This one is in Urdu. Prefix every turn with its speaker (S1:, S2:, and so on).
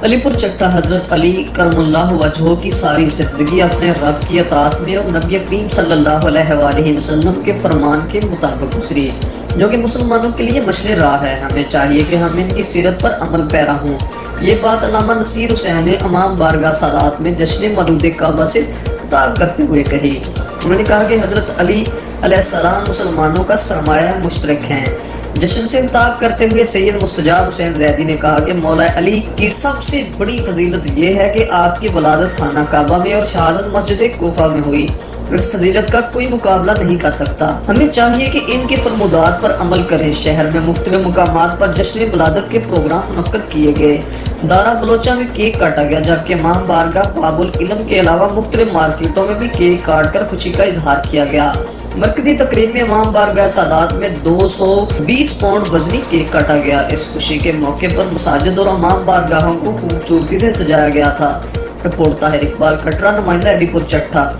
S1: علی پور چٹا حضرت علی کرم اللہ وجہہ کی ساری زندگی اپنے رب کی اطاعت میں اور نبی کریم صلی اللہ علیہ وآلہ وسلم کے فرمان کے مطابق گزری، جو کہ مسلمانوں کے لیے مشعل راہ ہے۔ ہمیں چاہیے کہ ہم ان کی سیرت پر عمل پیرا ہوں۔ یہ بات علامہ نصیر حسین نے امام بارگاہ سادات میں جشن مولود کعبہ سے خطاب کرتے ہوئے کہی۔ انہوں نے کہا کہ حضرت علی علیہ السلام مسلمانوں کا سرمایہ مشترک ہیں۔ جشن سے خطاب کرتے ہوئے سید مستجاب حسین زیدی نے کہا کہ مولا علی کی سب سے بڑی فضیلت یہ ہے کہ آپ کی ولادت خانہ کعبہ میں اور شہادت مسجد کوفہ میں ہوئی۔ اس فضیلت کا کوئی مقابلہ نہیں کر سکتا۔ ہمیں چاہیے کہ ان کے فرمودات پر عمل کریں۔ شہر میں مختلف مقامات پر جشن ولادت کے پروگرام منعقد کیے گئے۔ دارا بلوچہ میں کیک کاٹا گیا، جبکہ امام بارگاہ باب العلم کے علاوہ مختلف مارکیٹوں میں بھی کیک کاٹ کر خوشی کا اظہار کیا گیا۔ مرکزی تقریب میں امام بارگاہ سادات میں 220 پاؤنڈ وزنی کیک کاٹا گیا۔ اس خوشی کے موقع پر مساجد اور امام بارگاہوں کو خوبصورتی سے سجایا گیا تھا۔ رپورٹ طاہر اقبال کٹرا، نمائندہ علی پور چٹا۔